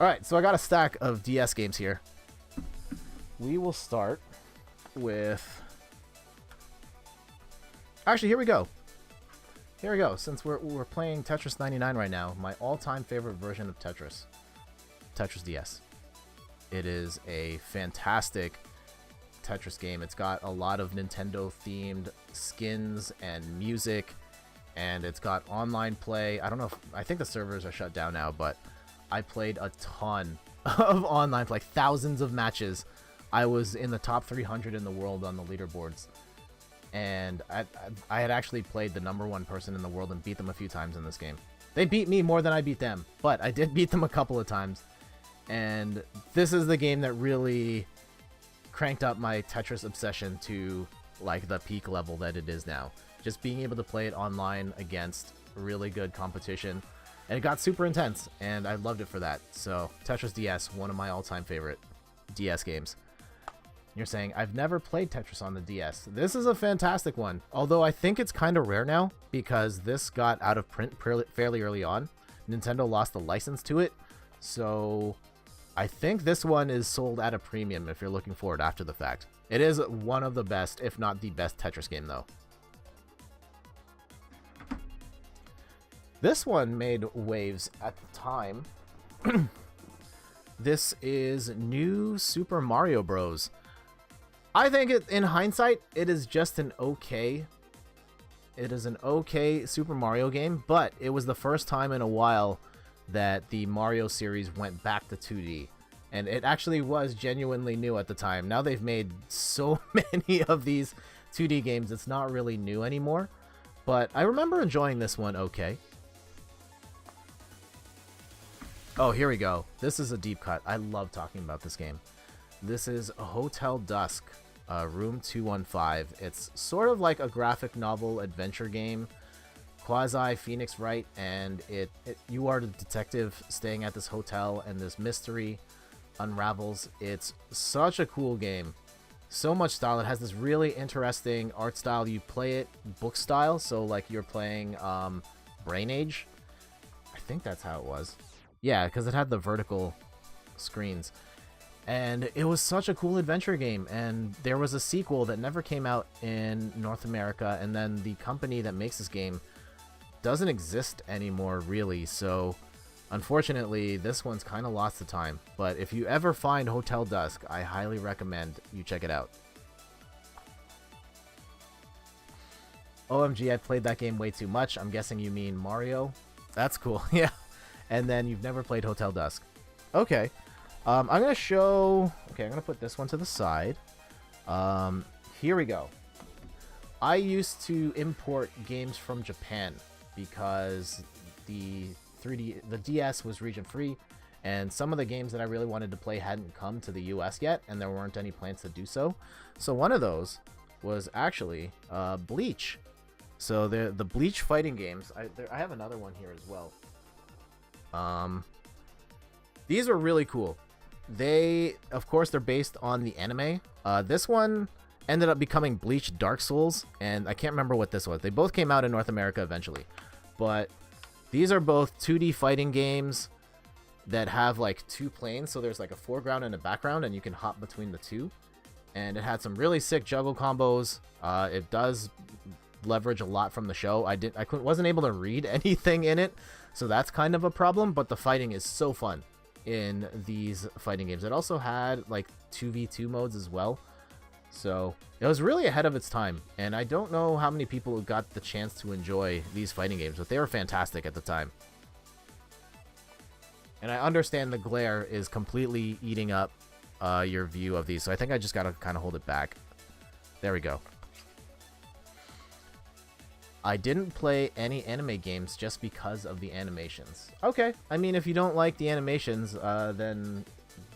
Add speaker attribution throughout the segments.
Speaker 1: Alright, so I got a stack of DS games here. We will start with... Actually, here we go. Here we go. Since we're playing Tetris 99 right now, my all-time favorite version of Tetris. Tetris DS. It is a fantastic Tetris game. It's got a lot of Nintendo-themed skins and music, and it's got online play. I don't know if... I think the servers are shut down now, but I played a ton of online play, like thousands of matches. I was in the top 300 in the world on the leaderboards. And I had actually played the #1 person in the world and beat them a few times in this game. They beat me more than I beat them, but I did beat them a couple of times. And this is the game that really cranked up my Tetris obsession to like the peak level that it is now. Just being able to play it online against really good competition. And it got super intense, and I loved it for that. So, Tetris DS, one of my all-time favorite DS games. You're saying, I've never played Tetris on the DS. This is a fantastic one. Although I think it's kind of rare now, because this got out of print fairly early on. Nintendo lost the license to it. So, I think this one is sold at a premium if you're looking for it after the fact. It is one of the best, if not the best Tetris game, though. This one made waves at the time. This is New Super Mario Bros. I think in hindsight, it is just an okay... It is an okay Super Mario game, but it was the first time in a while that the Mario series went back to 2D. And it actually was genuinely new at the time. Now they've made so many of these 2D games, it's not really new anymore. But I remember enjoying this one okay. Oh, here we go. This is a deep cut. I love talking about this game. This is Hotel Dusk, Room 215. It's sort of like a graphic novel adventure game, quasi Phoenix Wright, and you are the detective staying at this hotel, and this mystery unravels. It's such a cool game. So much style. It has this really interesting art style. You play it book style, so like you're playing Brain Age. I think that's how it was. Yeah, because it had the vertical screens. And it was such a cool adventure game. And there was a sequel that never came out in North America. And then the company that makes this game doesn't exist anymore, really. So, unfortunately, this one's kind of lost to time. But if you ever find Hotel Dusk, I highly recommend you check it out. OMG, I played that game way too much. I'm guessing you mean Mario. That's cool, yeah. And then you've never played Hotel Dusk. Okay. I'm going to show... Okay, I'm going to put this one to the side. Here we go. I used to import games from Japan because the DS was region-free, and some of the games that I really wanted to play hadn't come to the US yet, and there weren't any plans to do so. So one of those was actually Bleach. So the Bleach fighting games... I have another one here as well. These are really cool. Of course, they're based on the anime. This one ended up becoming Bleach Dark Souls, and I can't remember what this was. They both came out in North America eventually. But these are both 2D fighting games that have like two planes, so there's like a foreground and a background, and you can hop between the two. And it had some really sick juggle combos. It does leverage a lot from the show. I wasn't able to read anything in it, so that's kind of a problem, but the fighting is so fun in these fighting games. It also had like 2v2 modes as well, so it was really ahead of its time, and I don't know how many people got the chance to enjoy these fighting games, but they were fantastic at the time. And I understand the glare is completely eating up your view of these, so I think I just gotta kind of hold it back. There we go. I didn't play any anime games just because of the animations. Okay, I mean, if you don't like the animations, then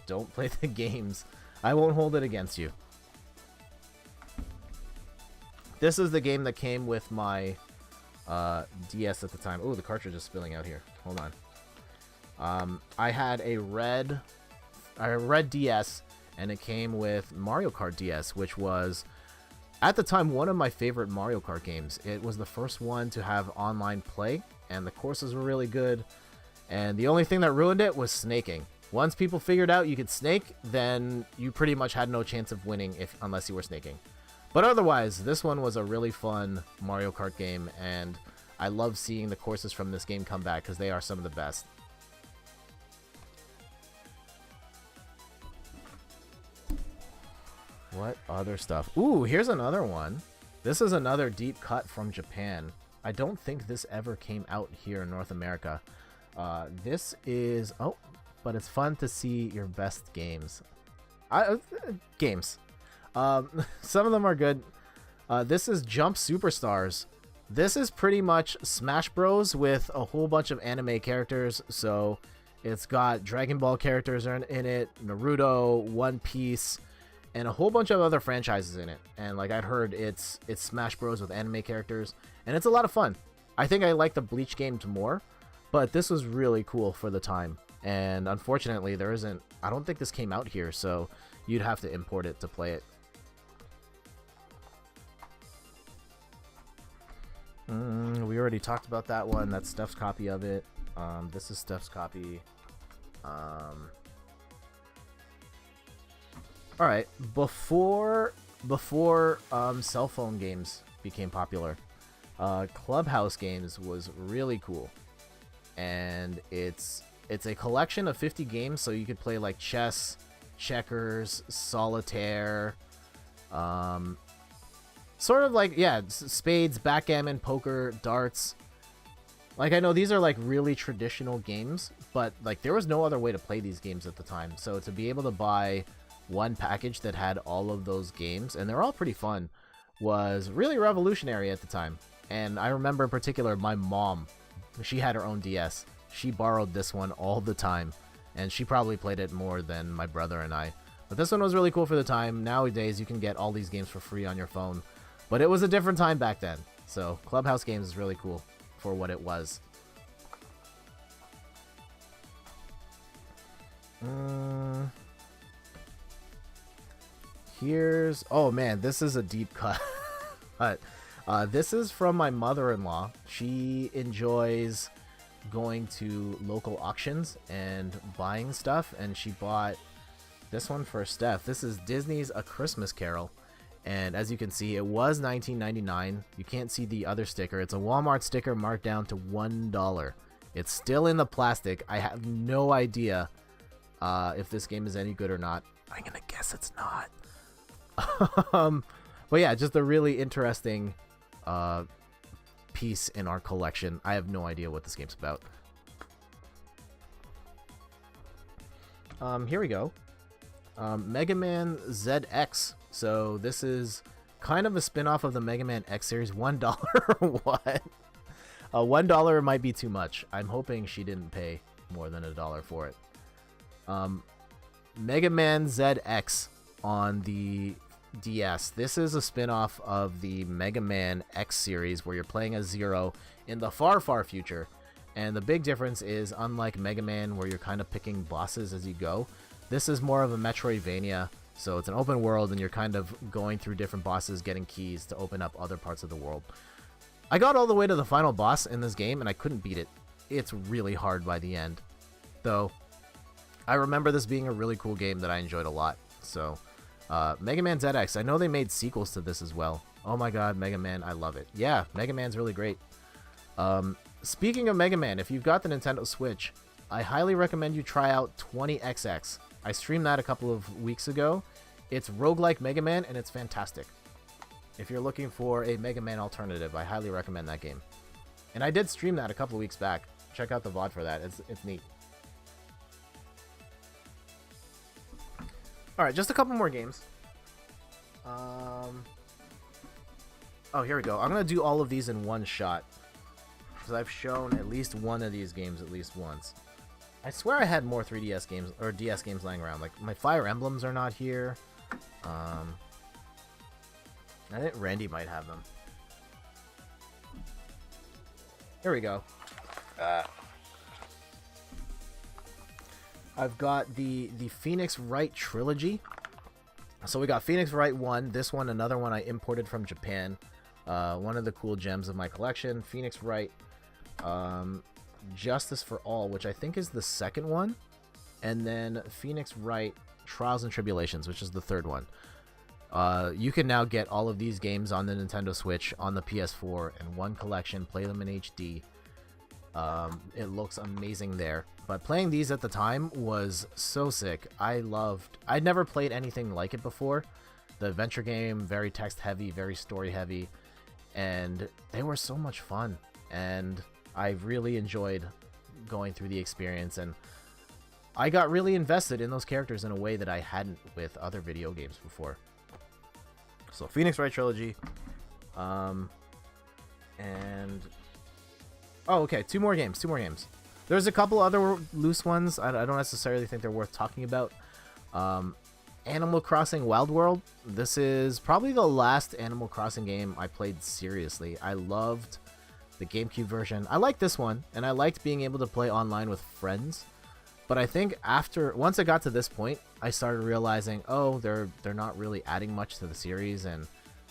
Speaker 1: don't play the games. I won't hold it against you. This is the game that came with my DS at the time. Oh, the cartridge is spilling out here. Hold on. I had a red DS, and it came with Mario Kart DS, which was... at the time, one of my favorite Mario Kart games. It was the first one to have online play, and the courses were really good. And the only thing that ruined it was snaking, Once people figured out you could snake, then you pretty much had no chance of winning unless you were snaking. But otherwise, this one was a really fun Mario Kart game, and I love seeing the courses from this game come back because they are some of the best. What other stuff? Ooh, here's another one. This is another deep cut from Japan. I don't think this ever came out here in North America. This is... Oh, but it's fun to see your best games. Games. Some of them are good. This is Jump Superstars. This is pretty much Smash Bros. With a whole bunch of anime characters. So it's got Dragon Ball characters in it, Naruto, One Piece, and a whole bunch of other franchises in it. And like I'd heard, it's Smash Bros. With anime characters, and it's a lot of fun. I think I like the Bleach game more, but this was really cool for the time. And unfortunately, there isn't... I don't think this came out here, so you'd have to import it to play it. We already talked about that one. That's Steph's copy of it. This is Steph's copy. Alright, before cell phone games became popular, Clubhouse games was really cool. And it's a collection of 50 games, so you could play like chess, checkers, solitaire, sort of like, yeah, spades, backgammon, poker, darts. Like, I know these are like really traditional games, but like there was no other way to play these games at the time. So to be able to buy one package that had all of those games, and they're all pretty fun, was really revolutionary at the time. And I remember in particular my mom, she had her own DS. She borrowed this one all the time, and she probably played it more than my brother and I. But this one was really cool for the time. Nowadays, you can get all these games for free on your phone, but it was a different time back then. So Clubhouse games is really cool for what it was. Here's... Oh man, this is a deep cut. But this is from my mother-in-law. She enjoys going to local auctions and buying stuff, and she bought this one for Steph. This is Disney's A Christmas Carol, and as you can see, it was $19.99. You can't see the other sticker. It's a Walmart sticker marked down to $1. It's still in the plastic. I have no idea if this game is any good or not. I'm gonna guess it's not. But yeah, just a really interesting piece in our collection. I have no idea what this game's about. Here we go. Mega Man ZX. So this is kind of a spin-off of the Mega Man X series. $1. What? $1 might be too much. I'm hoping she didn't pay more than $1 for it. Mega Man ZX on the DS. This is a spin-off of the Mega Man X series where you're playing as Zero in the far, far future. And the big difference is, unlike Mega Man where you're kind of picking bosses as you go, this is more of a Metroidvania. So it's an open world and you're kind of going through different bosses, getting keys to open up other parts of the world. I got all the way to the final boss in this game and I couldn't beat it. It's really hard by the end. Though, I remember this being a really cool game that I enjoyed a lot. So... Mega Man ZX. I know they made sequels to this as well. Oh my god, Mega Man, I love it. Yeah, Mega Man's really great. Speaking of Mega Man, if you've got the Nintendo Switch, I highly recommend you try out 20XX. I streamed that a couple of weeks ago. It's roguelike Mega Man, and it's fantastic. If you're looking for a Mega Man alternative, I highly recommend that game. And I did stream that a couple of weeks back. Check out the VOD for that. It's neat. Alright, just a couple more games. Oh, here we go. I'm going to do all of these in one shot, because I've shown at least one of these games at least once. I swear I had more 3DS games, or DS games lying around. Like, my Fire Emblems are not here. I think Randy might have them. Here we go. I've got the Phoenix Wright Trilogy. So we got Phoenix Wright 1, this one, another one I imported from Japan. One of the cool gems of my collection. Phoenix Wright, Justice for All, which I think is the second one. and then Phoenix Wright Trials and Tribulations, which is the third one. You can now get all of these games on the Nintendo Switch, on the PS4, in one collection, play them in HD. It looks amazing there. But playing these at the time was so sick. I'd never played anything like it before. The adventure game, very text heavy, very story heavy, and they were so much fun. And I really enjoyed going through the experience, and I got really invested in those characters in a way that I hadn't with other video games before. So Phoenix Wright Trilogy, and oh, okay, two more games. There's a couple other loose ones. I don't necessarily think they're worth talking about. Animal Crossing Wild World. This is probably the last Animal Crossing game I played seriously. I loved the GameCube version. I liked this one, and I liked being able to play online with friends. But I think once I got to this point, I started realizing, oh, they're not really adding much to the series, and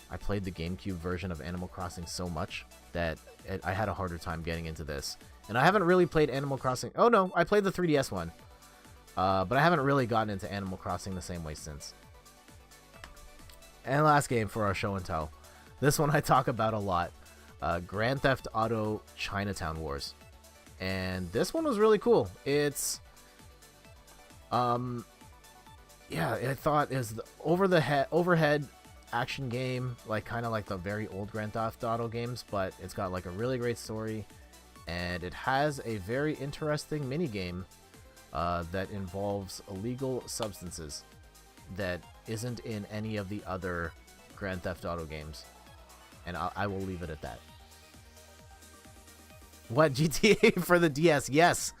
Speaker 1: I played the GameCube version of Animal Crossing so much that I had a harder time getting into this. And I haven't really played Animal Crossing. Oh no, I played the 3DS one. But I haven't really gotten into Animal Crossing the same way since. And last game for our show and tell. This one I talk about a lot. Grand Theft Auto Chinatown Wars. And this one was really cool. It's... yeah, I thought it was the overhead action game, like kind of like the very old Grand Theft Auto games, but it's got like a really great story, and it has a very interesting mini game that involves illegal substances that isn't in any of the other Grand Theft Auto games, and I will leave it at that. What, GTA for the DS? Yes,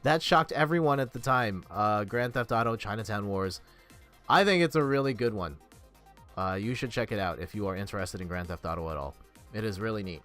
Speaker 1: that shocked everyone at the time. Grand Theft Auto Chinatown Wars. I think it's a really good one. You should check it out if you are interested in Grand Theft Auto at all. It is really neat.